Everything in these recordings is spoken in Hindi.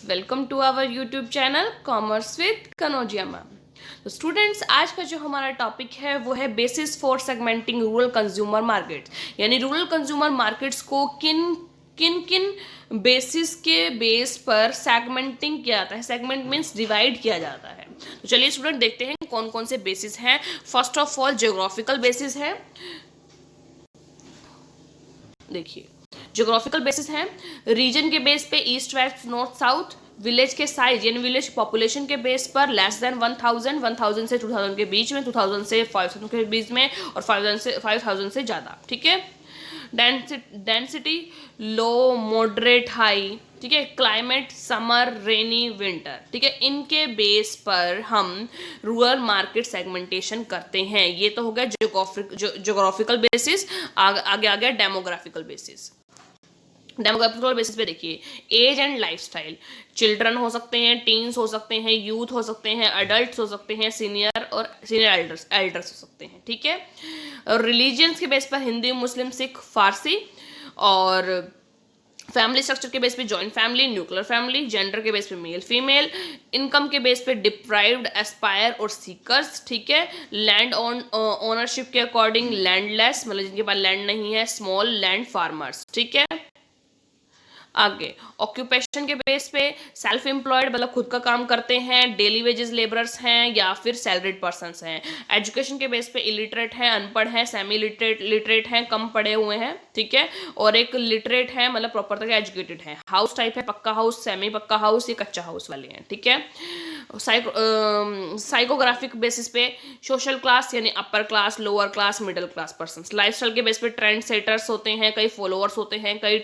Welcome to our YouTube channel commerce with Kanaujia ma'am. तो स्टूडेंट्स, आज का जो हमारा टॉपिक है वो है basis for segmenting rural consumer markets. यानी रूरल कंज्यूमर मार्केट्स को किन किन बेसिस के बेस पर सेगमेंटिंग किया जाता है। सेगमेंट मीन्स डिवाइड किया जाता है। तो चलिए स्टूडेंट, देखते हैं कौन कौन से बेसिस हैं। First of all geographical basis है। देखिए, ज्योग्राफिकल बेसिस है रीजन के बेस पे, east west north south. Village के साइज यानी विलेज पॉपुलेशन के बेस पर लेस देन 1000 से 2000 के बीच में, 2000 से 5000 के बीच में, और 5000 से ज़्यादा। ठीक है। डेंसिटी लो, मॉडरेट, हाई। ठीक है। क्लाइमेट समर, रेनी, विंटर। ठीक है। इनके बेस पर हम रूरल मार्केट सेगमेंटेशन करते हैं। ये तो हो गया ज्योग्राफिकल बेसिस। आगे आ गया डेमोग्राफिकल बेसिस। डेमोग्राफिकल बेसिस पे देखिए, एज एंड लाइफस्टाइल। चिल्ड्रन हो सकते हैं, टीन्स हो सकते हैं, यूथ हो सकते हैं, अडल्ट हो सकते हैं, सीनियर एल्डर्स हो सकते हैं। ठीक है। और रिलीजियंस के बेस पर हिंदू, मुस्लिम, सिख, फारसी। और फैमिली स्ट्रक्चर के बेस पे joint family, nuclear family. Gender के बेस पे मेल फीमेल। इनकम के बेस पे डिप्राइव्ड, एस्पायर और सीकर्स। ठीक है। लैंड ओनरशिप के अकॉर्डिंग लैंडलेस, मतलब जिनके पास लैंड नहीं है, स्मॉल लैंड फार्मर्स। ठीक है। आगे ऑक्यूपेशन के बेस पे सेल्फ एम्प्लॉयड, मतलब खुद का काम करते हैं, डेली वेजेस लेबरर्स हैं, या फिर सैलरीड पर्सन्स हैं। एजुकेशन के बेस पे इलिटरेट हैं, अनपढ़ हैं, सेमी लिटरेट हैं, कम पढ़े हुए हैं। ठीक है। और एक लिटरेट है, मतलब प्रॉपर तक एजुकेटेड है। हाउस टाइप है पक्का हाउस, सेमी पक्का हाउस, ये कच्चा हाउस वाले हैं। ठीक है। साइकोग्राफिक बेसिस पे सोशल क्लास यानी अपर class, lower class, middle class persons. Lifestyle के बेस पे ट्रेंड सेटर्स होते हैं, कई फॉलोअर्स होते हैं, कई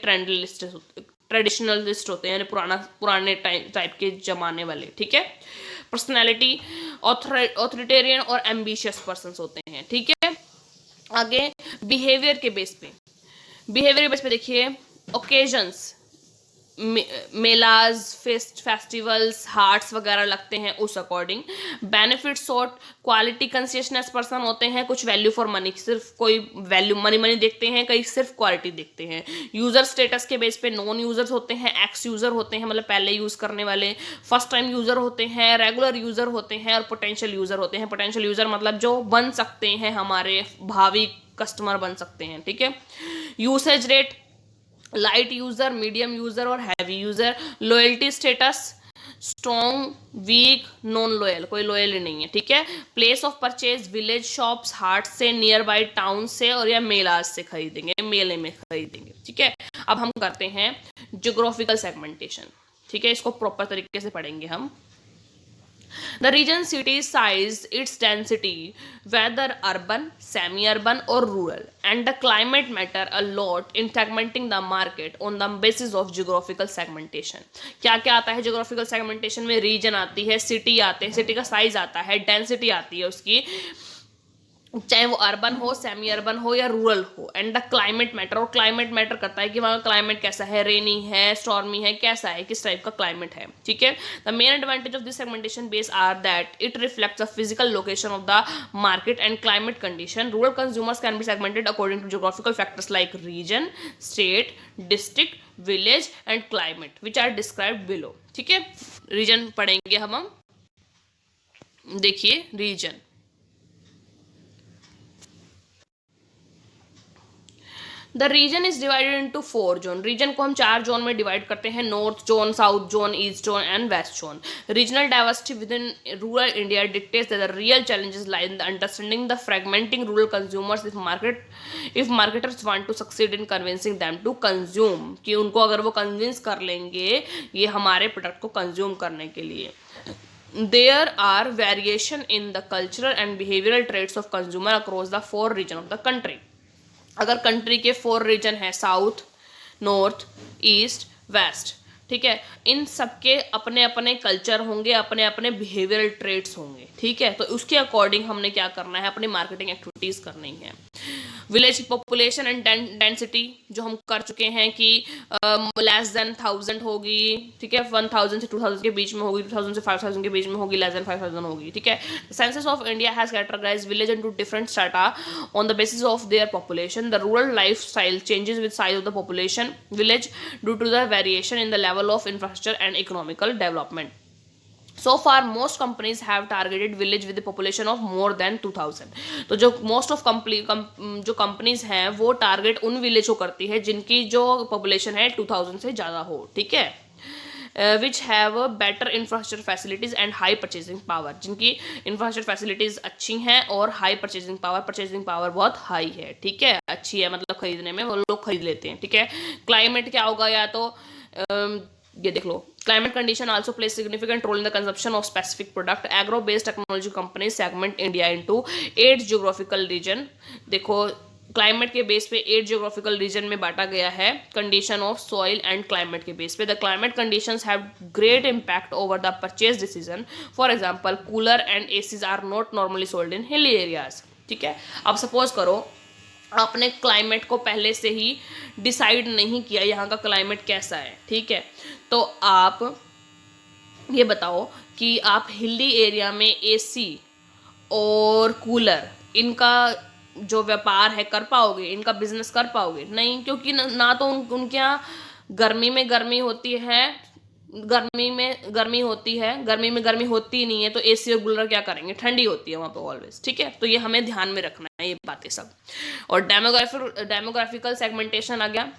ट्रेडिशनलिस्ट होते हैं, पुराने टाइप के जमाने वाले। ठीक है। पर्सनैलिटी ऑथोरिटेरियन और एम्बिशियस पर्सन्स होते हैं। ठीक है। आगे बिहेवियर के बेस पे देखिए, ओकेजन्स, मेलाज, फेस्टिवल्स, हार्ट्स वगैरह लगते हैं उस according. Benefit sort, quality consciousness person होते हैं, कुछ वैल्यू फॉर मनी, सिर्फ कोई वैल्यू मनी देखते हैं, कई सिर्फ क्वालिटी देखते हैं। यूजर स्टेटस के बेस पे नॉन यूजर्स होते हैं, एक्स यूजर होते हैं, मतलब पहले यूज करने वाले, फर्स्ट टाइम यूजर होते हैं, रेगुलर यूजर होते हैं, और पोटेंशियल यूजर होते हैं। पोटेंशियल यूजर मतलब जो बन सकते हैं, हमारे भावी कस्टमर बन सकते हैं। ठीक है। Usage rate, light user, medium user और heavy user. Loyalty status, strong, weak, non loyal, कोई लॉयल ही नहीं है। ठीक है। Place of purchase, village shops, हाट से, नियर बाई टाउन से, और या मेलाज से खरीदेंगे, मेले में खरीदेंगे। ठीक है। अब हम करते हैं ज्योग्राफिकल सेगमेंटेशन। ठीक है। इसको प्रॉपर तरीके से पढ़ेंगे हम। The region, city size, its density, whether urban, semi-urban or rural, and the climate matter a lot in segmenting the market on the basis of geographical segmentation. क्या क्या आता है geographical segmentation में? रीजन आती है, सिटी आते हैं, सिटी का साइज आता है, डेंसिटी आती है उसकी, चाहे वो अर्बन हो, सेमी अर्बन हो या रूरल हो, एंड द क्लाइमेट मैटर, और क्लाइमेट मैटर करता है कि वहाँ का क्लाइमेट कैसा है, रेनी है, स्टॉर्मी है, कैसा है, किस टाइप का क्लाइमेट है। ठीक है। The main advantage of this segmentation base are that it reflects the physical location of the market and climate condition. Rural consumers can be segmented according to geographical factors like region, state, district, village and climate which are described below. ठीक है। रीजन पढ़ेंगे हम। देखिए region, the region is divided into 4 zone. Region को हम 4 जोन में डिवाइड करते हैं, north zone, south zone, east zone and west zone. Regional diversity within rural India dictates that the real challenges lie in the understanding the fragmenting rural consumers if marketers want to succeed in convincing them to consume, कि उनको अगर वो कन्विंस कर लेंगे ये हमारे प्रोडक्ट को कंज्यूम करने के लिए। There are variation in the cultural and behavioral traits of consumer across the 4 regions of the country. अगर कंट्री के 4 रीजन है, साउथ, नॉर्थ, ईस्ट, वेस्ट। ठीक है। इन सबके अपने अपने कल्चर होंगे, अपने अपने बिहेवियरल ट्रेट्स होंगे। ठीक है। तो उसके अकॉर्डिंग हमने क्या करना है, अपनी मार्केटिंग एक्टिविटीज करनी है। विलेज पॉपुलेशन एंड डेंसिटी जो हम कर चुके हैं कि लेस देन 1000 होगी, ठीक है, 1000 से 2000 के बीच में होगी, 2000 से 5000 के बीच में होगी, लेस देन 5000 होगी, ठीक है। Census of India has categorised village into different strata on the basis of their population. The rural lifestyle changes with size of the population village due to the variation in the level of infrastructure and economical development. So far most companies have targeted village with a population of more than 2000। तो जो मोस्ट ऑफ जो कंपनीज हैं वो टारगेट उन विलेज को करती है जिनकी जो पॉपुलेशन है 2000 से ज़्यादा हो, ठीक है। Which have better infrastructure facilities and high purchasing power, जिनकी इंफ्रास्ट्रक्चर फैसिलिटीज़ अच्छी हैं और हाई परचेजिंग पावर बहुत हाई है, ठीक है, अच्छी है, मतलब खरीदने में वो लोग खरीद लेते हैं, ठीक है। क्लाइमेट क्या होगा, या तो ये देख लो, climate condition also plays significant role in the consumption of specific product। agro based technology companies segment India into 8 geographical region। देखो क्लाइमेट के बेस पे 8 जियोग्राफिकल रीजन में बांटा गया है condition of soil and climate के बेस पे। The climate conditions have great impact over the purchase decision. For example coolers and ACs are not normally sold in hilly areas, ठीक है। अब सपोज करो आपने क्लाइमेट को पहले से ही डिसाइड नहीं किया यहाँ का क्लाइमेट कैसा है, ठीक है, तो आप ये बताओ कि आप हिली एरिया में एसी और कूलर इनका जो व्यापार है कर पाओगे, इनका बिजनेस कर पाओगे? नहीं, क्योंकि ना तो उनके यहाँ गर्मी में गर्मी होती है, गर्मी में गर्मी होती ही नहीं है, तो एसी और कूलर क्या करेंगे, ठंडी होती है वहाँ पे ऑलवेज, ठीक है। तो ये हमें ध्यान में रखना है ये बातें सब। और डेमोग्राफिकल सेगमेंटेशन आ गया,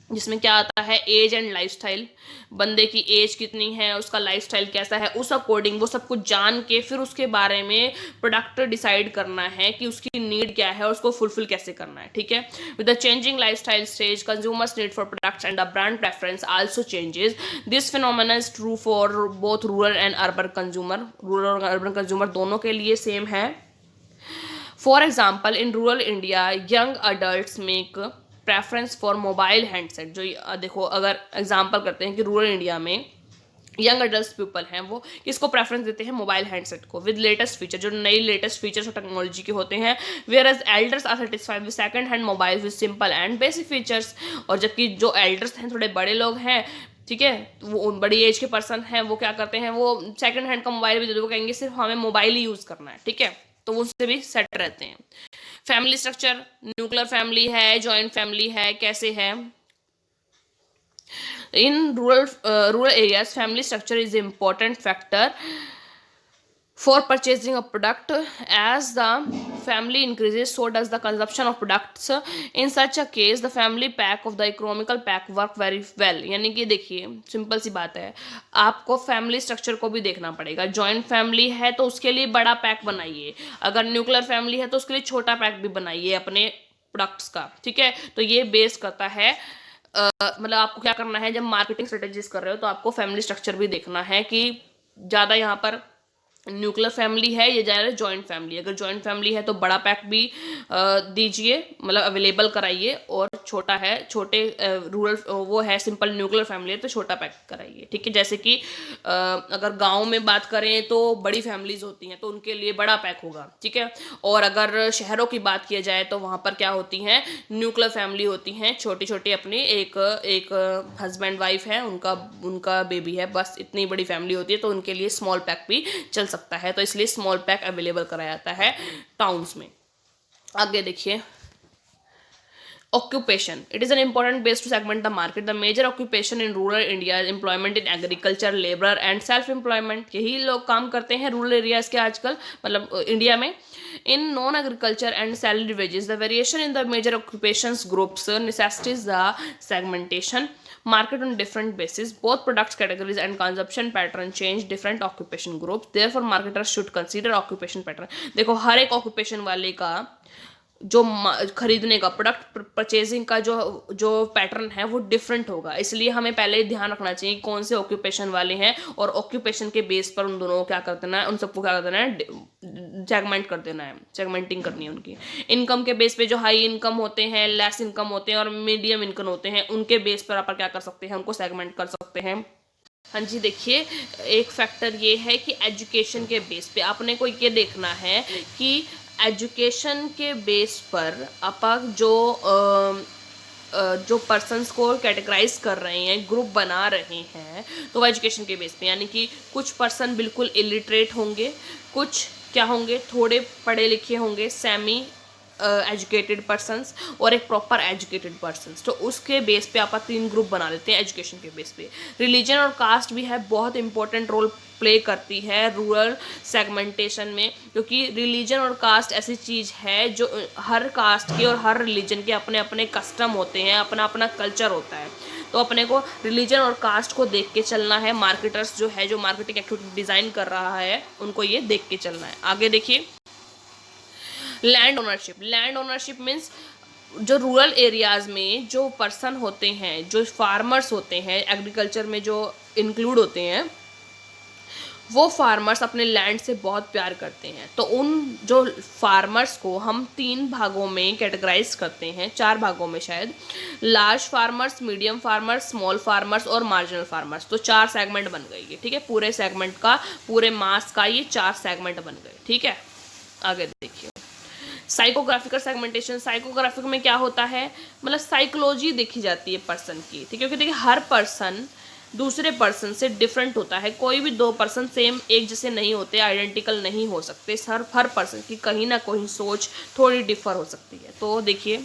जिसमें क्या आता है, एज एंड लाइफस्टाइल, बंदे की एज कितनी है, उसका लाइफस्टाइल कैसा है, उस अकॉर्डिंग वो सब कुछ जान के फिर उसके बारे में प्रोडक्ट डिसाइड करना है कि उसकी नीड क्या है और उसको फुलफिल कैसे करना है, ठीक है। With the changing lifestyle stage consumers need for products and the brand preference also changes. This phenomena is true for both rural and urban consumer. Rural और अर्बन कंज्यूमर दोनों के लिए सेम है। For example in rural India young adult make preference for mobile handset. जो देखो अगर एग्जांपल करते हैं कि रूरल इंडिया में यंग अडल्ट पीपल हैं वो किसको प्रेफरेंस देते हैं, मोबाइल हैंडसेट को विद लेटेस्ट फीचर, जो नई लेटेस्ट फीचर्स और टेक्नोलॉजी के होते हैं। Whereas elders are satisfied with second hand mobile with simple and basic features. और जबकि जो एल्डर्स हैं, थोड़े बड़े लोग हैं, ठीक है, वो बड़ी एज के पर्सन हैं, वो क्या करते हैं, वो सेकंड हैंड का मोबाइल भी दे दो, वो कहेंगे सिर्फ हमें मोबाइल ही यूज़ करना है, ठीक है, तो वो उससे भी सेट रहते हैं। फैमिली स्ट्रक्चर, न्यूक्लियर फैमिली है, जॉइंट फैमिली है, कैसे है? इन rural areas family structure is important factor for purchasing a product। as the family increases so does the consumption of products। in such a case the family pack of the economical pack work very well। यानी कि देखिए सिंपल सी बात है, आपको फैमिली स्ट्रक्चर को भी देखना पड़ेगा। जॉइंट फैमिली है तो उसके लिए बड़ा पैक बनाइए, अगर न्यूक्लियर फैमिली है तो उसके लिए छोटा पैक भी बनाइए अपने प्रोडक्ट्स का, ठीक है। तो ये बेस करता है मतलब आपको क्या करना है, जब मार्केटिंग स्ट्रेटेजीज कर रहे हो तो आपको फैमिली स्ट्रक्चर भी देखना है कि ज़्यादा यहाँ पर न्यूक्लियर फैमिली है या ज़्यादा जॉइंट फैमिली। अगर जॉइंट फैमिली है तो बड़ा पैक भी दीजिए, मतलब अवेलेबल कराइए, और छोटा है, छोटे रूरल वो है सिंपल न्यूक्लियर फैमिली है तो छोटा पैक कराइए, ठीक है। जैसे कि अगर गांव में बात करें तो बड़ी फैमिलीज होती हैं तो उनके लिए बड़ा पैक होगा, ठीक है। और अगर शहरों की बात किया जाए तो वहाँ पर क्या होती हैं, न्यूक्लियर फैमिली होती हैं, छोटी छोटी अपनी एक हस्बैंड वाइफ है, उनका बेबी है, बस इतनी बड़ी फैमिली होती है, तो उनके लिए स्मॉल पैक भी चल सकता है, तो इसलिए स्मॉल पैक अवेलेबल कराया जाता है टाउन्स में। आगे देखिए, occupation, it is an important base to segment the market। the major occupation in rural India is employment in agriculture, labor and self employment। यही लोग काम करते हैं रूरल एरियाज के आजकल, मतलब इंडिया में। in non agriculture and salary wages the variation in the major occupations groups necessitates the segmentation market on different basis। both products categories and consumption pattern change different occupation groups, therefore marketers should consider occupation pattern। देखो हर एक ऑक्यूपेशन वाले का जो खरीदने का प्रोडक्ट परचेजिंग का जो पैटर्न है वो डिफरेंट होगा, इसलिए हमें पहले ध्यान रखना चाहिए कौन से ऑक्यूपेशन वाले हैं, और ऑक्यूपेशन के बेस पर उन दोनों को क्या कर देना है, उन सबको क्या कर देना है, सेगमेंट कर देना है, सेगमेंटिंग करनी है उनकी। इनकम के बेस पे जो हाई इनकम होते हैं, लेस इनकम होते हैं और मीडियम इनकम होते हैं, उनके बेस पर आप क्या कर सकते हैं, उनको सेगमेंट कर सकते हैं। हाँ जी, देखिए एक फैक्टर ये है कि एजुकेशन के बेस पे आपने को ये देखना है कि एजुकेशन के बेस पर अपन जो पर्सन्स को कैटेगराइज कर रहे हैं, ग्रुप बना रहे हैं, तो वो एजुकेशन के बेस पे, यानी कि कुछ पर्सन बिल्कुल इलिटरेट होंगे, कुछ क्या होंगे, थोड़े पढ़े लिखे होंगे, सेमी एजुकेटेड पर्सन्स, और एक प्रॉपर एजुकेटेड पर्सन्स। तो उसके बेस पे आप 3 ग्रुप बना लेते हैं एजुकेशन के बेस पे। रिलीजन और कास्ट भी है, बहुत इंपॉर्टेंट रोल प्ले करती है रूरल सेगमेंटेशन में, क्योंकि रिलीजन और कास्ट ऐसी चीज़ है जो हर कास्ट के और हर रिलीजन के अपने अपने कस्टम होते हैं, अपना अपना कल्चर होता है। तो अपने को रिलीजन और कास्ट को देख के चलना है। मार्केटर्स जो है, जो मार्केटिंग एक्टिविटी डिज़ाइन कर रहा है, उनको ये देख के चलना है। आगे देखिए, land ownership. Land ownership means जो रूरल एरियाज़ में जो पर्सन होते हैं, जो फार्मर्स होते हैं, एग्रीकल्चर में जो इंक्लूड होते हैं, वो फार्मर्स अपने लैंड से बहुत प्यार करते हैं। तो उन जो फार्मर्स को हम 3 भागों में कैटेगराइज करते हैं, 4 भागों में शायद, large farmers, medium farmers, small farmers और मार्जिनल फार्मर्स। तो 4 सेगमेंट बन गई है, ठीक है। पूरे सेगमेंट का, पूरे मास का ये 4 सेगमेंट बन गए, ठीक है। आगे देखिए, साइकोग्राफिकल सेगमेंटेशन। साइकोग्राफिक में क्या होता है, मतलब साइकोलॉजी देखी जाती है पर्सन की, ठीक है। क्योंकि देखिए हर पर्सन दूसरे पर्सन से डिफरेंट होता है, कोई भी 2 पर्सन सेम एक जैसे नहीं होते, आइडेंटिकल नहीं हो सकते। हर पर्सन की कहीं ना कहीं सोच थोड़ी डिफर हो सकती है। तो देखिए,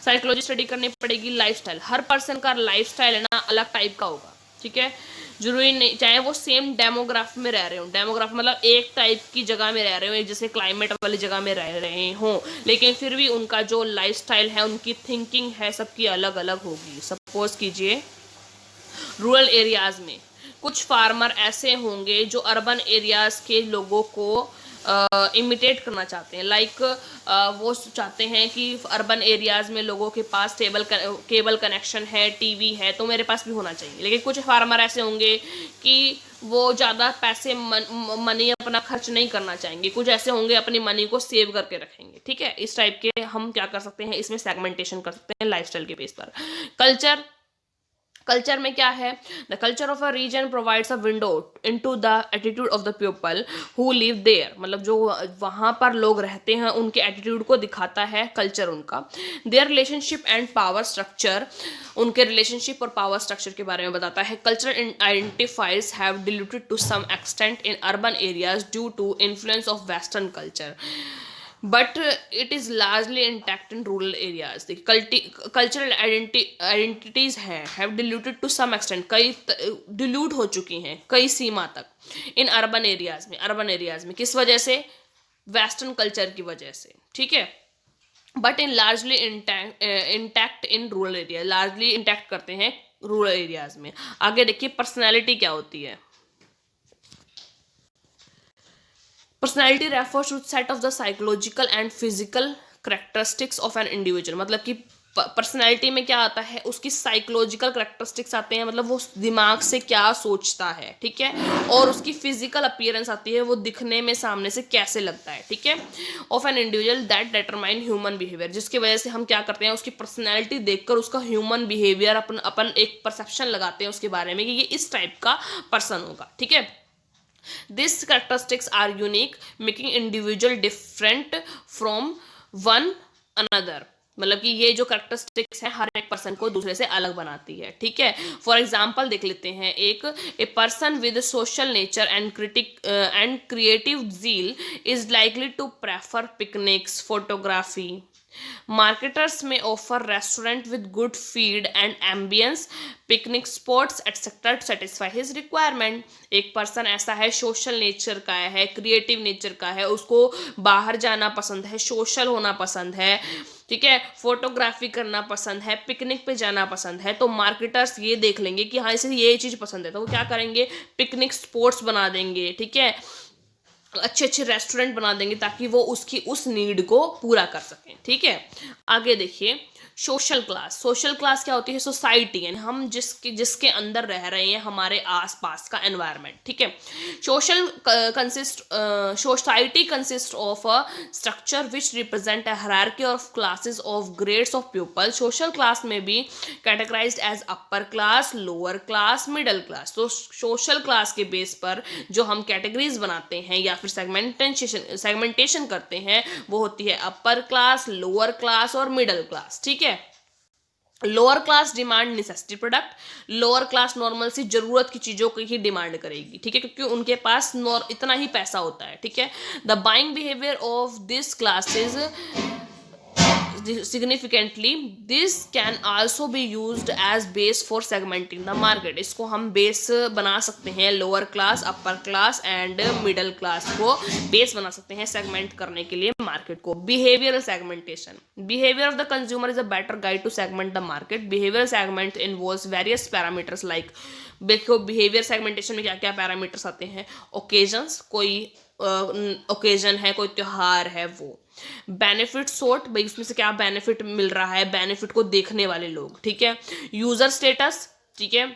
साइकोलॉजी स्टडी करनी पड़ेगी। लाइफस्टाइल, हर पर्सन का लाइफस्टाइल है ना अलग टाइप का होगा, ठीक है। जरूरी नहीं चाहे वो सेम डेमोग्राफी में रह रहे हो, डेमोग्राफी मतलब एक टाइप की जगह में रह रहे हो, एक जैसे क्लाइमेट वाली जगह में रह रहे हो, लेकिन फिर भी उनका जो लाइफस्टाइल है, उनकी थिंकिंग है, सबकी अलग अलग होगी। सपोज कीजिए रूरल एरियाज में कुछ फार्मर ऐसे होंगे जो अर्बन एरियाज के लोगों को इमिटेट करना चाहते हैं। वो चाहते हैं कि अर्बन एरियाज में लोगों के पास केबल कनेक्शन है, टीवी है, तो मेरे पास भी होना चाहिए। लेकिन कुछ फार्मर ऐसे होंगे कि वो ज़्यादा पैसे मनी अपना खर्च नहीं करना चाहेंगे। कुछ ऐसे होंगे अपनी मनी को सेव करके रखेंगे, ठीक है। इस टाइप के हम क्या कर सकते हैं, इसमें सेगमेंटेशन कर सकते हैं लाइफस्टाइल के बेस पर। कल्चर में क्या है, the culture of a region provides a window into the attitude of the people who live there. मतलब जो वहाँ पर लोग रहते हैं उनके एटीट्यूड को दिखाता है कल्चर उनका। Their relationship and power structure, उनके रिलेशनशिप और पावर स्ट्रक्चर के बारे में बताता है। Cultural identifies have diluted to some extent in urban areas due to influence of western culture, but it is largely intact in rural areas. Cultural identities हैं have diluted to some extent, कई डिल्यूट हो चुकी हैं कई सीमा तक इन अर्बन एरियाज में किस वजह से, वेस्टर्न कल्चर की वजह से, ठीक है। But in largely intact in rural area, largely intact करते हैं रूरल एरियाज में। आगे देखिए, पर्सनैलिटी क्या होती है। Personality refers to set of the psychological and physical characteristics of an individual. मतलब कि पर्सनैलिटी में क्या आता है, उसकी साइकोलॉजिकल करेक्टरिस्टिक्स आते हैं, मतलब वो दिमाग से क्या सोचता है, ठीक है। और उसकी फिजिकल अपीयरेंस आती है, वो दिखने में सामने से कैसे लगता है, ठीक है। Of an individual that determine human behaviour, जिसकी वजह से हम क्या करते हैं, उसकी पर्सनैलिटी देखकर उसका ह्यूमन बिहेवियर अपन एक परसेप्शन लगाते हैं उसके बारे में कि ये इस टाइप का पर्सन होगा, ठीक है। These characteristics are unique, making individual different from one another। मतलब कि ये जो कैरेक्टरिस्टिक्स है हर एक पर्सन को दूसरे से अलग बनाती है, ठीक है। फॉर एग्जाम्पल देख लेते हैं, a person with social nature and creative zeal is likely to prefer picnics, photography. Marketers may offer restaurant with good feed and ambience, picnic spots etcetera to satisfy his requirement. एक पर्सन ऐसा है, सोशल नेचर का है, क्रिएटिव नेचर का है, उसको बाहर जाना पसंद है, सोशल होना पसंद है, ठीक है, फोटोग्राफी करना पसंद है, पिकनिक पे जाना पसंद है। तो मार्केटर्स ये देख लेंगे कि हाँ इसे ये चीज़ पसंद है, तो वो क्या करेंगे, पिकनिक स्पॉट्स बना देंगे, ठीक है, अच्छे अच्छे रेस्टोरेंट बना देंगे ताकि वो उसकी उस नीड को पूरा कर सकें, ठीक है। आगे देखिए, सोशल क्लास क्या होती है? सोसाइटी, यानी हम जिसके अंदर रह रहे हैं, हमारे आसपास का एनवायरनमेंट, ठीक है। Society consist of a structure which represent a hierarchy of classes of grades of people. Social class में भी categorised as upper class, lower class, middle class. तो सोशल क्लास के बेस पर जो हम कैटेगरीज बनाते हैं या फिर सेगमेंटेशन करते हैं, वो होती है अपर क्लास, लोअर क्लास और मिडिल क्लास, ठीक है। Lower class demand necessity product, lower class normal सी जरूरत की चीजों की ही डिमांड करेगी, ठीक है, क्योंकि उनके पास इतना ही पैसा होता है, ठीक है। The buying behaviour of this classes significantly, this can also be used as base for segmenting the market। इसको हम बेस बना सकते हैं, lower class, upper class and middle class को बेस बना सकते हैं सेगमेंट करने के लिए मार्केट को। Behavioural segmentation, behaviour of the consumer is a better guide to segment the market. Behavioural segment involves various parameters like, देखो बिहेवियर सेगमेंटेशन में क्या क्या पैरामीटर्स आते हैं? ओकेजन्स, कोई ओकेजन है, कोई त्योहार है, वो बेनिफिट सोर्ट, भाई उसमें से क्या बेनिफिट मिल रहा है, बेनिफिट को देखने वाले लोग, ठीक है। यूजर स्टेटस, ठीक है,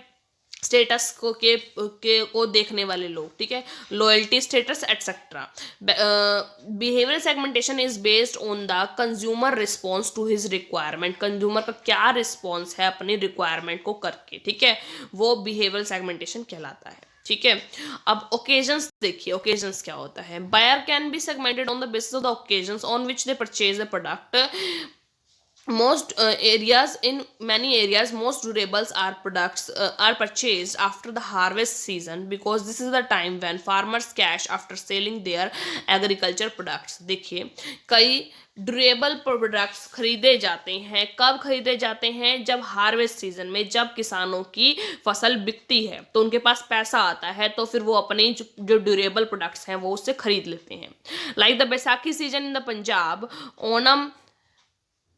स्टेटस को देखने वाले लोग, ठीक है। Loyalty status etcetera. Behaviour segmentation is based on the consumer response to his requirement. Consumer का क्या रिस्पॉन्स है अपनी रिक्वायरमेंट को करके, ठीक है, वो बिहेवियर सेगमेंटेशन कहलाता है, ठीक है। अब ओकेजन्स देखिए, ओकेजन्स क्या होता है? Buyer can be segmented on the basis of the occasions on which they purchase the product. Most in many areas, most durables are purchased after the harvest season because this is the time when farmers cash after selling their agriculture products। देखिए, कई ड्यूरेबल प्रोडक्ट्स खरीदे जाते हैं, कब खरीदे जाते हैं? जब हार्वेस्ट सीजन में, जब किसानों की फसल बिकती है तो उनके पास पैसा आता है, तो फिर वो अपने जो ड्यूरेबल प्रोडक्ट्स हैं वो उससे खरीद लेते हैं। Like the Baisakhi season in the Punjab, Onam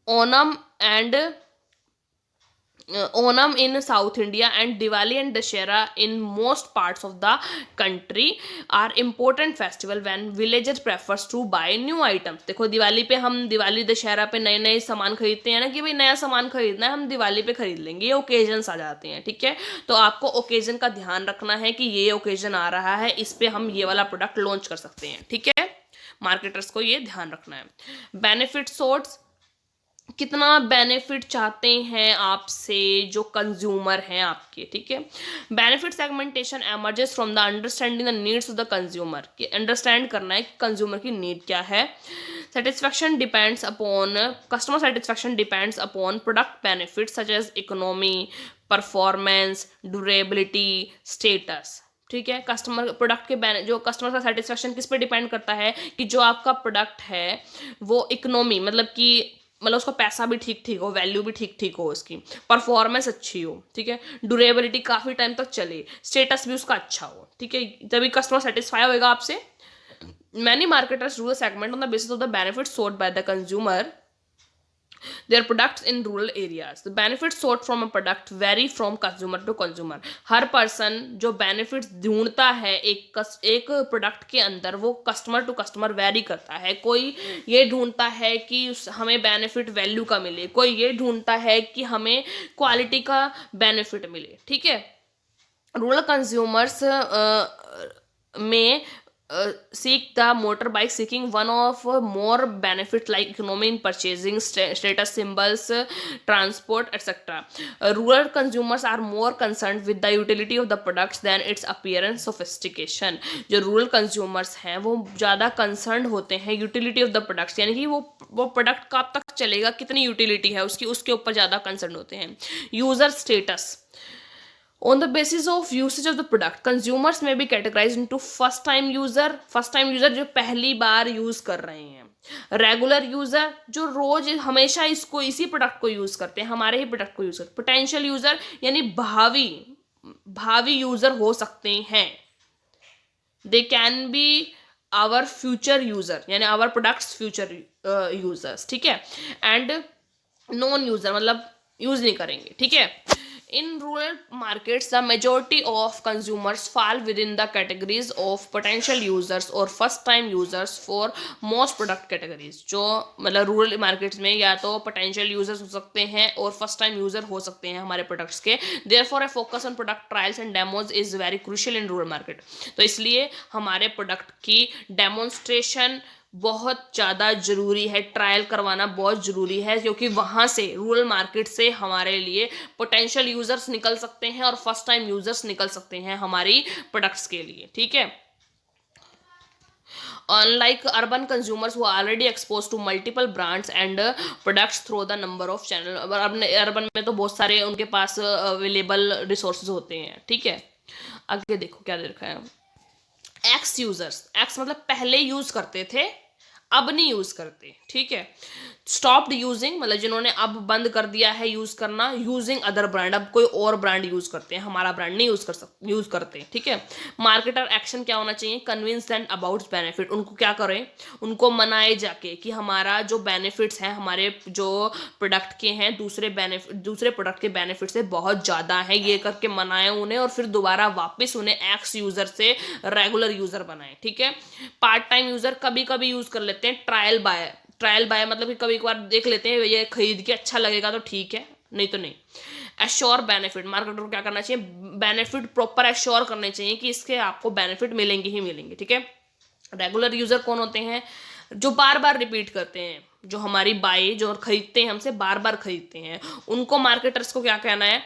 and Onam in South India and Diwali and Dashera in most parts of the country are important festival when villagers prefers to buy new items। देखो दिवाली पे हम, दिवाली दशहरा पे नए नए सामान खरीदते हैं ना, कि भाई नया सामान खरीदना है, हम दिवाली पे खरीद लेंगे, ये ओकेजन्स आ जाते हैं, ठीक है। तो आपको ओकेजन का ध्यान रखना है कि ये ओकेजन आ रहा है, इस पे हम ये वाला प्रोडक्ट लॉन्च कर सकते हैं, ठीक है। मार्केटर्स को ये ध्यान रखना है। बेनिफिट सोर्स, कितना बेनिफिट चाहते हैं आपसे जो कंज्यूमर हैं आपके, ठीक है। Benefit segmentation emerges from the understanding the needs of the consumer, कि अंडरस्टैंड करना है कि कंज्यूमर की नीड क्या है। Satisfaction depends upon, customer satisfaction depends upon product benefit such as economy, performance, durability, status, ठीक है। कस्टमर प्रोडक्ट के जो कस्टमर का सेटिस्फैक्शन किस पे डिपेंड करता है? कि जो आपका प्रोडक्ट है वो इकोनॉमी, मतलब उसका पैसा भी ठीक ठीक हो, वैल्यू भी ठीक ठीक हो, उसकी परफॉर्मेंस अच्छी हो, ठीक है, ड्यूरेबिलिटी काफ़ी टाइम तक चले, स्टेटस भी उसका अच्छा हो, ठीक है, तभी कस्टमर सेटिस्फाई होएगा आपसे। Many marketers do the segment on the basis of the benefit sort by the consumer their products in rural areas। The benefits sought from a product vary from consumer to consumer। Her person जो बेनिफिट्स ढूंढता है एक प्रोडक्ट के अंदर, वो कस्टमर टू कस्टमर वेरी करता है। कोई ये ढूंढता है कि हमें बेनिफिट वैल्यू का मिले, कोई ये ढूंढता है कि हमें क्वालिटी का बेनिफिट मिले, ठीक है। रूरल कंज्यूमर्स में seek the motorbike seeking one of more benefits like economy in purchasing, status symbols, transport, etc। Rural consumers are more concerned with the utility of the products than its appearance, sophistication। जो rural consumers हैं वो ज़्यादा concerned होते हैं utility of the products, यानी कि वो प्रोडक्ट कब तक चलेगा, कितनी यूटिलिटी है उसकी, उसके ऊपर ज़्यादा कंसर्न होते हैं। User status, on the basis of usage of the product, consumers may be categorized into first time user जो पहली बार यूज कर रहे हैं, रेगुलर यूजर जो रोज हमेशा इसी प्रोडक्ट को यूज करते हैं, हमारे ही प्रोडक्ट को यूज करते हैं, पोटेंशियल यूजर यानी भावी यूजर हो सकते हैं, they can be our future user यानी आवर प्रोडक्ट्स फ्यूचर यूजर्स, ठीक है। एंड नॉन यूजर मतलब यूज नहीं करेंगे, ठीक है। In rural markets, the majority of consumers fall within the categories of potential users or first time users for most product categories. जो मतलब रूरल मार्केट्स में या तो पोटेंशियल यूजर्स हो सकते हैं और फर्स्ट टाइम यूजर हो सकते हैं हमारे प्रोडक्ट्स के. Therefore a focus on product trials and demos is very crucial in rural market. तो इसलिए हमारे प्रोडक्ट की डेमोन्स्ट्रेशन बहुत ज़्यादा ज़रूरी है, ट्रायल करवाना बहुत ज़रूरी है, क्योंकि वहाँ से रूरल मार्केट से हमारे लिए पोटेंशियल यूज़र्स निकल सकते हैं और फर्स्ट टाइम यूज़र्स निकल सकते हैं हमारी प्रोडक्ट्स के लिए. ठीक है. Unlike urban consumers who are already exposed to multiple brands and products through the number of channel, urban में तो बहुत सारे उनके पास अवेलेबल रिसोर्सेज होते हैं. ठीक है. आगे देखो क्या दे रखा है. एक्स यूजर्स, एक्स मतलब पहले यूज करते थे अब नहीं यूज करते. ठीक है. स्टॉप्ड यूजिंग मतलब जिन्होंने अब बंद कर दिया है यूज करना. यूजिंग अदर ब्रांड, अब कोई और ब्रांड यूज करते हैं, हमारा ब्रांड नहीं यूज करते. ठीक है. मार्केटर एक्शन क्या होना चाहिए? Convince them about benefit. उनको क्या करें? उनको मनाए जाके कि हमारा जो बेनिफिट्स हैं, हमारे जो प्रोडक्ट के हैं, दूसरे प्रोडक्ट के बेनिफिट से बहुत ज़्यादा है, ये करके मनाएं उन्हें और फिर दोबारा वापस उन्हें एक्स यूज़र से रेगुलर यूज़र बनाएं. ठीक है. पार्ट टाइम यूज़र कभी कभी यूज़ कर लेते हैं. ट्रायल बाय मतलब कि कभी कभार देख लेते हैं, ये खरीद के अच्छा लगेगा तो ठीक है, नहीं तो नहीं. एश्योर बेनिफिट, मार्केटर को क्या करना चाहिए? बेनिफिट प्रॉपर एश्योर करने चाहिए कि इसके आपको बेनिफिट मिलेंगे ही मिलेंगे. ठीक है. रेगुलर यूजर कौन होते हैं? जो बार बार रिपीट करते हैं, जो हमारी जो खरीदते हैं हमसे बार बार खरीदते हैं, उनको मार्केटर्स को क्या कहना है?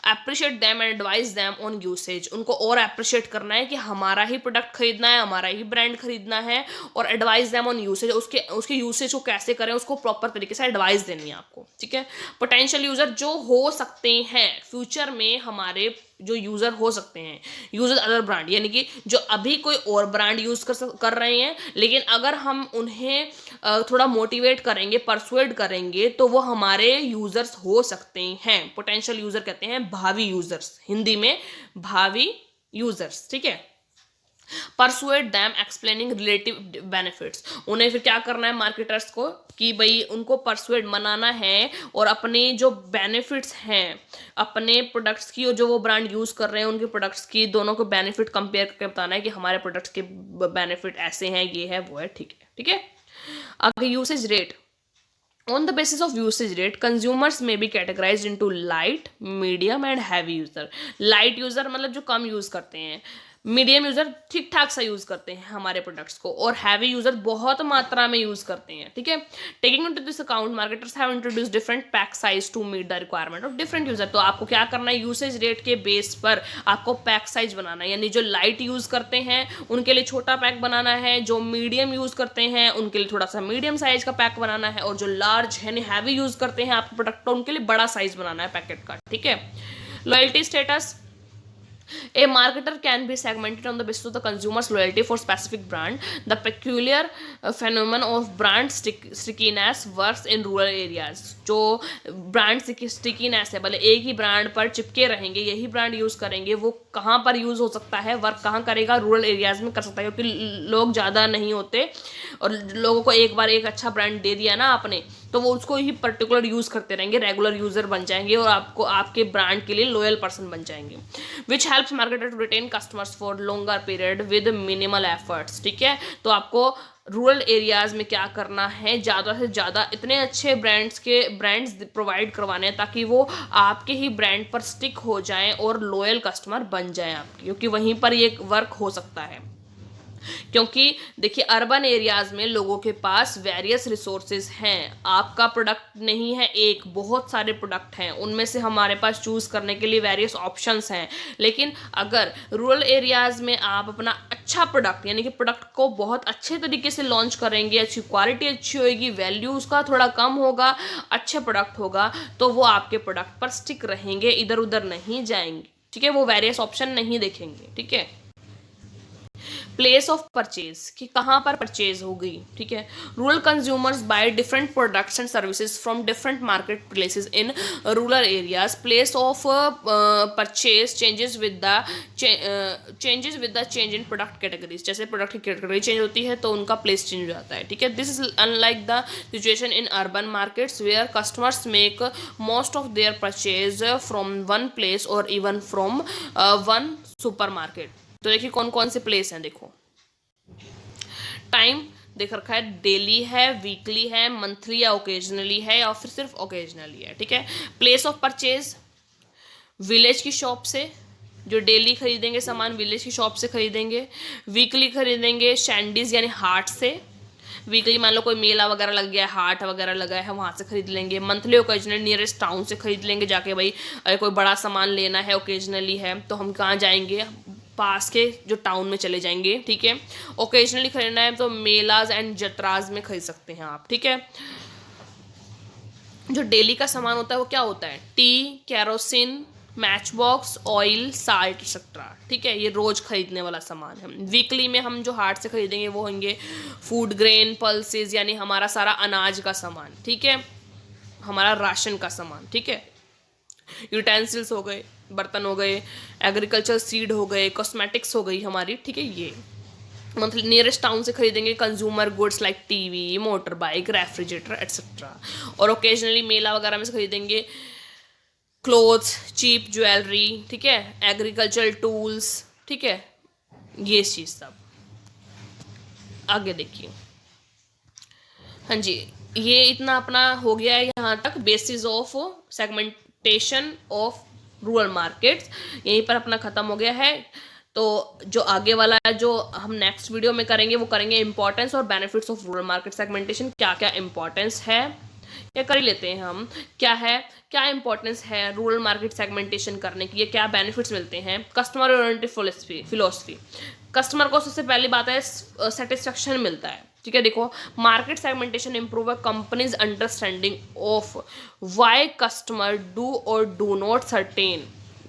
Appreciate them and advise them on usage. उनको और अप्रिशिएट करना है कि हमारा ही प्रोडक्ट खरीदना है, हमारा ही ब्रांड खरीदना है, और एडवाइज देम ऑन यूसेज. उसके यूसेज को कैसे करें उसको प्रॉपर तरीके से एडवाइस देनी है आपको. ठीक है. पोटेंशियल यूजर जो हो सकते हैं फ्यूचर में, हमारे जो यूजर हो सकते हैं, यूजर अदर ब्रांड, यानी कि जो अभी कोई और ब्रांड यूज कर रहे हैं, लेकिन अगर हम उन्हें थोड़ा मोटिवेट करेंगे, परसुएड करेंगे, तो वो हमारे यूजर्स हो सकते हैं. पोटेंशियल यूजर कहते हैं भावी यूजर्स, हिंदी में भावी यूजर्स. ठीक है. Persuade them explaining relative benefits. उन्हें फिर क्या करना है मार्केटर्स को कि भाई उनको परसुएड मनाना है और अपने जो बेनिफिट्स हैं अपने प्रोडक्ट्स की, और जो वो ब्रांड यूज कर रहे हैं उनके प्रोडक्ट्स की, दोनों को बेनिफिट कंपेयर करके बताना है कि हमारे प्रोडक्ट्स के बेनिफिट ऐसे हैं, ये है वो है. ठीक है. ठीक है. आगे usage rate. On the basis of usage rate, consumers may be categorized into light, medium and heavy user. Light user मतलब जो कम यूज करते हैं, मीडियम यूजर ठीक ठाक सा यूज करते हैं हमारे प्रोडक्ट्स को, और हैवी यूजर बहुत मात्रा में यूज करते हैं. ठीक है. Taking into this account, marketers have introduce different pack size to meet the requirement of different user. तो आपको क्या करना है? यूसेज रेट के बेस पर आपको पैक साइज बनाना है, यानी जो लाइट यूज करते हैं उनके लिए छोटा पैक बनाना है, जो मीडियम यूज करते हैं उनके लिए थोड़ा सा मीडियम साइज का पैक बनाना है, और जो लार्ज यानी हैवी यूज करते हैं आपके प्रोडक्ट को उनके लिए बड़ा साइज बनाना है पैकेट का. ठीक है. Loyalty status. A marketer can be segmented on the basis of the consumer's loyalty for specific brand. The peculiar phenomenon of brand stickiness works in rural areas. जो ब्रांड स्टिकीनेस है, भले एक ही ब्रांड पर चिपके रहेंगे, यही ब्रांड यूज़ करेंगे, वो कहाँ पर यूज़ हो सकता है, वर्क कहाँ करेगा? रूरल एरियाज़ में कर सकता है, क्योंकि लोग ज़्यादा नहीं होते और लोगों को एक बार एक अच्छा ब्रांड दे दिया ना आपने, तो वो उसको ही पर्टिकुलर यूज़ करते रहेंगे, रेगुलर यूज़र बन जाएंगे और आपको आपके ब्रांड के लिए लॉयल पर्सन बन जाएंगे. Which helps marketer to retain customers for longer period with minimal efforts. ठीक है. तो आपको रूरल एरियाज में क्या करना है? ज़्यादा से ज़्यादा इतने अच्छे ब्रांड्स प्रोवाइड करवाने हैं ताकि वो आपके ही ब्रांड पर स्टिक हो जाएं और लॉयल कस्टमर बन जाएं आपके, क्योंकि वहीं पर ये वर्क हो सकता है. क्योंकि देखिए अर्बन एरियाज में लोगों के पास वेरियस रिसोर्सेज हैं, आपका प्रोडक्ट नहीं है एक, बहुत सारे प्रोडक्ट हैं, उनमें से हमारे पास चूज़ करने के लिए वेरियस ऑप्शंस हैं. लेकिन अगर रूरल एरियाज में आप अपना अच्छा प्रोडक्ट यानी कि प्रोडक्ट को बहुत अच्छे तरीके से लॉन्च करेंगे, अच्छी क्वालिटी अच्छी होगी, वैल्यू उसका थोड़ा कम होगा, अच्छे प्रोडक्ट होगा, तो वो आपके प्रोडक्ट पर स्टिक रहेंगे, इधर उधर नहीं जाएंगे. ठीक है. वो वेरियस ऑप्शन नहीं देखेंगे. ठीक है. प्लेस ऑफ परचेज, कि कहाँ पर परचेज हो गई, ठीक है। Rural consumers by different products and services from different market places in rural areas. Place of purchase changes with the change in product categories. जैसे प्रोडक्ट की कैटेगरी चेंज होती है तो उनका प्लेस चेंज हो जाता है, ठीक है। This is unlike the situation in urban markets where customers make most of their purchase from one place और even from one supermarket. तो देखिए कौन कौन से प्लेस हैं, देखो टाइम देख रखा है, डेली है, वीकली है, मंथली या ओकेजनली है, या फिर सिर्फ ओकेजनली है, ठीक है। प्लेस ऑफ परचेज विलेज की शॉप से, जो डेली खरीदेंगे सामान विलेज की शॉप से खरीदेंगे। वीकली खरीदेंगे शैंडीज यानी हाट से, वीकली मान लो कोई मेला वगैरह लग गया है, हाट वगैरह लगा है, वहाँ से खरीद लेंगे। मंथली ओकेजनली नियरेस्ट टाउन से खरीद लेंगे जाके, भाई अगर कोई बड़ा सामान लेना है ओकेजनली है तो हम कहाँ जाएंगे, पास के जो टाउन में चले जाएंगे, ठीक है। ओकेजनली खरीदना है तो मेलाज एंड जत्राज में खरीद सकते हैं आप, ठीक है। जो डेली का सामान होता है वो क्या होता है, T, kerosene, match box, oil, salt etcetera, ठीक है। ये रोज खरीदने वाला सामान है। वीकली में हम जो हाट से खरीदेंगे वो होंगे फूड ग्रेन, पल्सेस यानी हमारा सारा अनाज का सामान, ठीक है, हमारा राशन का सामान, ठीक है। यूटेंसिल्स हो गए, बर्तन हो गए, एग्रीकल्चर सीड हो गए, कॉस्मेटिक्स हो गई हमारी, ठीक है। ये मंथली नियरेस्ट टाउन से खरीदेंगे consumer goods like TV, motor bike, refrigerator etcetera. और ओकेजनली मेला वगैरह में से खरीदेंगे क्लोथ्स, चीप ज्वेलरी, ठीक है, एग्रीकल्चरल टूल्स, ठीक है, ये चीज़ सब। आगे देखिए, हाँ जी, ये इतना अपना हो गया है यहाँ तक basis of segmentation of rural markets, यहीं पर अपना ख़त्म हो गया है। तो जो आगे वाला है जो हम नेक्स्ट वीडियो में करेंगे वो करेंगे इंपॉर्टेंस और benefits of rural market segmentation, क्या क्या इंपॉर्टेंस है या कर ही लेते हैं हम, क्या है, क्या इंपॉर्टेंस है रूरल मार्केट सेगमेंटेशन करने की, ये क्या बेनिफिट्स मिलते हैं। कस्टमर ओरिएंटेड फिलोसफी, कस्टमर को सबसे पहली बात है सेटिस्फेक्शन मिलता है, ठीक है। देखो market segmentation improve a companies understanding of why customer do और do not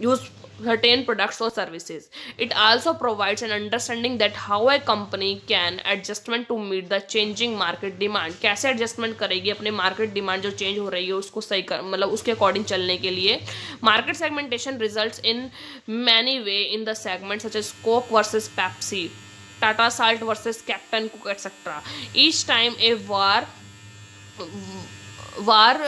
use certain products or services. It also provides an understanding that how a company can adjustment to meet the changing market demand. कैसे adjustment करेगी अपने market demand जो change हो रही है उसको सही कर, मतलब उसके according चलने के लिए। Market segmentation results in many way in the segment such as Coke versus Pepsi, Tata Salt versus Captain Cook, etc. Each time a war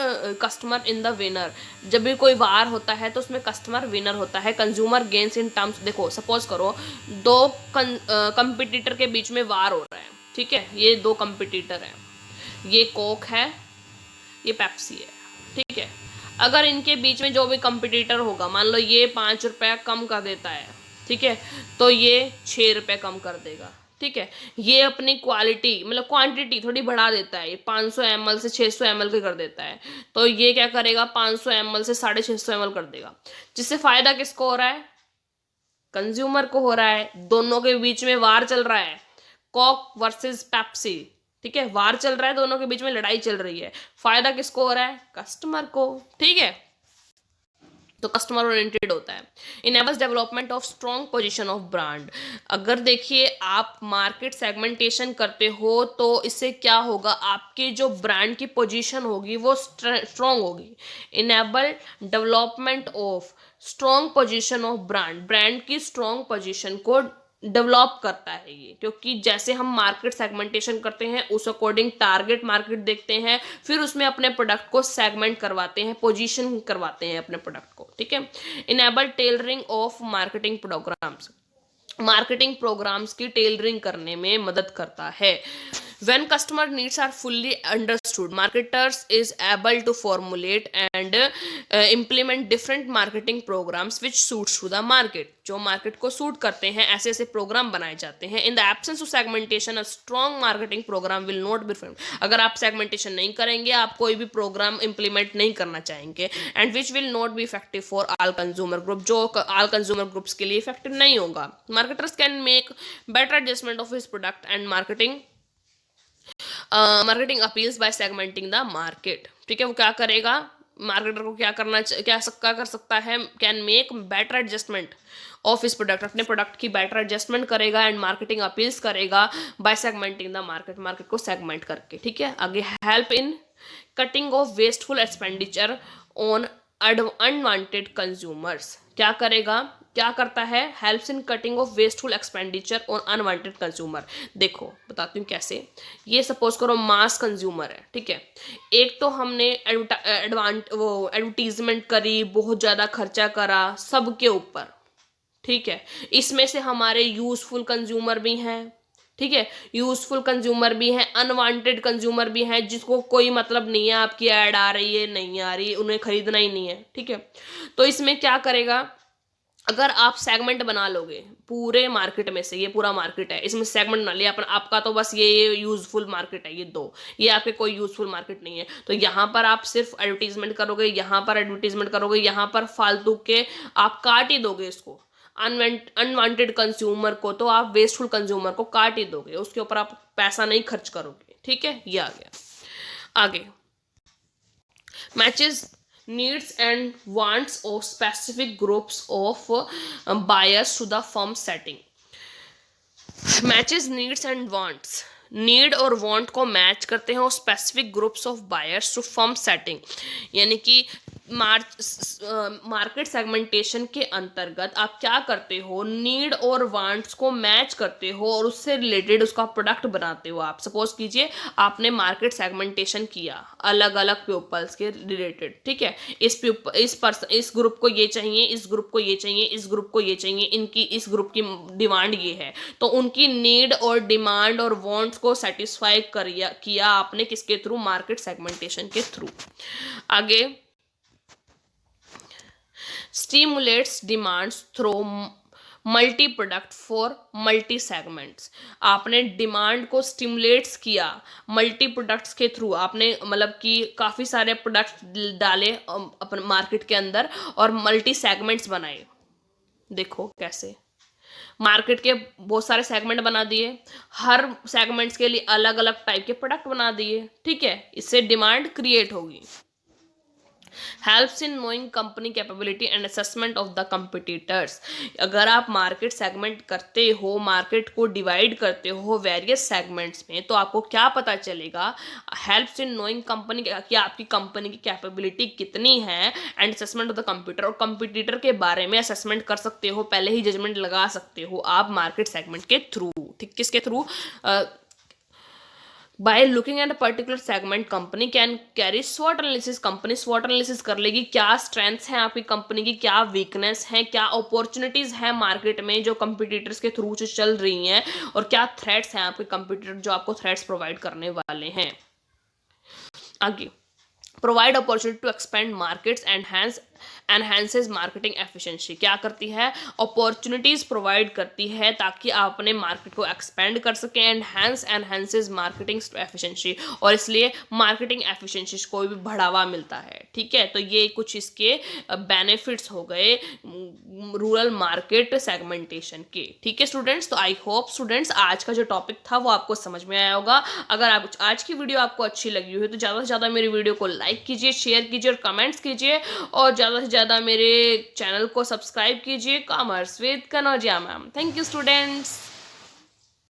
customer in the winner, जब भी कोई वार होता है तो उसमें कस्टमर विनर होता है। कंज्यूमर गेन्स इन टर्म्स, देखो सपोज करो दो कंपटीटर के बीच में वार हो रहा है, ठीक है, ये दो कंपटीटर हैं, ये कोक है, ये पेप्सी है, ठीक है। अगर इनके बीच में जो भी कंपटीटर होगा, मान लो ये 5 रुपये कम कर देता है, ठीक है, तो ये 6 रुपये कम कर देगा, ठीक है। ये अपनी क्वालिटी मतलब क्वांटिटी थोड़ी बढ़ा देता है, ये 500 ml से 600 ml के कर देता है, तो ये क्या करेगा 500 ml से 650 ml कर देगा, जिससे फायदा किसको हो रहा है, कंज्यूमर को हो रहा है। दोनों के बीच में वार चल रहा है, कोक वर्सेस पेप्सी, ठीक है, वार चल रहा है, दोनों के बीच में लड़ाई चल रही है, फायदा किसको हो रहा है, कस्टमर को, ठीक है। तो कस्टमर ओरिएंटेड होता है। Enables development of strong position of brand, अगर देखिए आप मार्केट सेगमेंटेशन करते हो तो इससे क्या होगा, आपकी जो ब्रांड की पोजीशन होगी वो स्ट्रॉन्ग होगी। Enable development of strong position of brand की स्ट्रॉन्ग पोजीशन को डेवलप करता है ये, क्योंकि जैसे हम मार्केट सेगमेंटेशन करते हैं उस अकॉर्डिंग टारगेट मार्केट देखते हैं, फिर उसमें अपने प्रोडक्ट को सेगमेंट करवाते हैं, पोजीशन करवाते हैं अपने प्रोडक्ट को, ठीक है। Enable tailoring of marketing programmes, marketing programmes की टेलरिंग करने में मदद करता है। When customer needs are fully understood, marketers is able to formulate and implement different marketing programs which suits to the market. जो मार्केट को सूट करते हैं ऐसे ऐसे प्रोग्राम बनाए जाते हैं। In the absence of segmentation a strong marketing programme will not be formed, अगर आप सेगमेंटेशन नहीं करेंगे, आप कोई भी प्रोग्राम इंप्लीमेंट नहीं करना चाहेंगे, and which will not be effective for all consumer group, जो ऑल कंज्यूमर ग्रुप्स के लिए इफेक्टिव नहीं होगा। Marketers can make better adjustment of his product and marketing appeals by segmenting the market, ठीक है। वो क्या करेगा, मार्केटर को क्या कर सकता है, can make better adjustment of इस प्रोडक्ट, अपने प्रोडक्ट की बेटर एडजस्टमेंट करेगा एंड मार्केटिंग अपील्स करेगा by segmenting the market, market को सेगमेंट करके, ठीक है। आगे help in cutting of wasteful expenditure on unwanted consumers, क्या करेगा, क्या करता है, helps in cutting of wasteful expenditure on unwanted consumer. देखो बताती हूँ कैसे। ये सपोज करो मास कंज्यूमर है, ठीक है, एक तो हमने एडवर्टीजमेंट करी, बहुत ज़्यादा खर्चा करा सबके ऊपर, ठीक है, इसमें से हमारे यूजफुल कंज्यूमर भी हैं, ठीक है, यूजफुल कंज्यूमर भी हैं, अनवांटेड कंज्यूमर भी हैं, जिसको कोई मतलब नहीं है आपकी ऐड आ रही है नहीं आ रही, उन्हें खरीदना ही नहीं है, ठीक है। तो इसमें क्या करेगा, अगर आप सेगमेंट बना लोगे पूरे मार्केट में से, ये पूरा मार्केट है, इसमें सेगमेंट बना लिया अपन, आपका तो बस ये यूजफुल मार्केट है, ये दो, ये आपके कोई यूजफुल मार्केट नहीं है, तो यहाँ पर आप सिर्फ एडवर्टीजमेंट करोगे, यहाँ पर एडवर्टीजमेंट करोगे, यहाँ पर फालतू के आप काट ही दोगे इसको, अनवांटेड कंज्यूमर को तो आप वेस्टफुल कंज्यूमर को काट ही दोगे, उसके ऊपर आप पैसा नहीं खर्च करोगे, ठीक है। ये आ गया। आगे matches needs and wants of specific groups of buyers to the firm setting, matches needs and wants, need और वांट को मैच करते हैं और specific groups of buyers to firm setting, यानी कि मार्केट सेगमेंटेशन के अंतर्गत आप क्या करते हो, नीड और वांट्स को मैच करते हो और उससे रिलेटेड उसका प्रोडक्ट बनाते हो। आप सपोज कीजिए आपने मार्केट सेगमेंटेशन किया अलग अलग पीपल्स के रिलेटेड, ठीक है, इस ग्रुप को ये चाहिए, इस ग्रुप को ये चाहिए, इस ग्रुप को ये चाहिए, इनकी इस ग्रुप की डिमांड ये है, तो उनकी नीड और डिमांड और वांट्स को सेटिस्फाई किया आपने किसके थ्रू, मार्केट सेगमेंटेशन के थ्रू। आगे stimulates demands through multi product for multi segments, आपने डिमांड को स्टिमुलेट्स किया मल्टी प्रोडक्ट्स के थ्रू, आपने मतलब कि काफ़ी सारे प्रोडक्ट्स डाले अपन मार्केट के अंदर और मल्टी सेगमेंट्स बनाए। देखो कैसे मार्केट के बहुत सारे सेगमेंट बना दिए, हर सेगमेंट्स के लिए अलग अलग टाइप के प्रोडक्ट बना दिए, ठीक है, इससे डिमांड क्रिएट होगी। Helps in knowing company capability and assessment of the competitors, अगर आप मार्केट सेगमेंट करते हो, मार्केट को डिवाइड करते हो वेरियस सेगमेंट्स में, तो आपको क्या पता चलेगा, हेल्प्स इन नोइंग कंपनी कि आपकी कंपनी की कैपेबिलिटी कितनी है and assessment of the computer, और कंपिटिटर के बारे में असेसमेंट कर सकते हो, पहले ही जजमेंट लगा सकते हो आप मार्केट सेगमेंट के थ्रू, ठीक, किसके through, by looking at a particular segment company can carry स्वॉट एनालिसिस, कंपनी स्वॉट एनालिसिस कर लेगी, क्या स्ट्रेंथ्स हैं आपकी कंपनी की, क्या वीकनेस है, क्या अपॉर्चुनिटीज है मार्केट में जो कंपटीटर्स के थ्रू से चल रही हैं, और क्या थ्रेट्स हैं आपके कंपटीटर जो आपको थ्रेट्स प्रोवाइड करने वाले हैं। आगे provide opportunity to expand markets and enhances marketing efficiency, क्या करती है, अपॉर्चुनिटीज प्रोवाइड करती है ताकि आप अपने मार्केट को एक्सपेंड कर सकें, एनहांसेस मार्केटिंग एफिशिएंसी, और इसलिए मार्केटिंग एफिशिएंसी को भी बढ़ावा मिलता है, ठीक है। तो ये कुछ इसके बेनिफिट्स हो गए रूरल मार्केट सेगमेंटेशन के, ठीक है स्टूडेंट्स। तो आई होप स्टूडेंट्स आज का जो टॉपिक था वो आपको समझ में आया होगा। अगर आप आज की वीडियो आपको अच्छी लगी हो तो ज़्यादा से ज़्यादा मेरी वीडियो को लाइक कीजिए, शेयर कीजिए और कमेंट्स कीजिए, और ज़्यादा से ज़्यादा मेरे चैनल को सब्सक्राइब कीजिए, commerce with Kanaujia ma'am. Thank you students.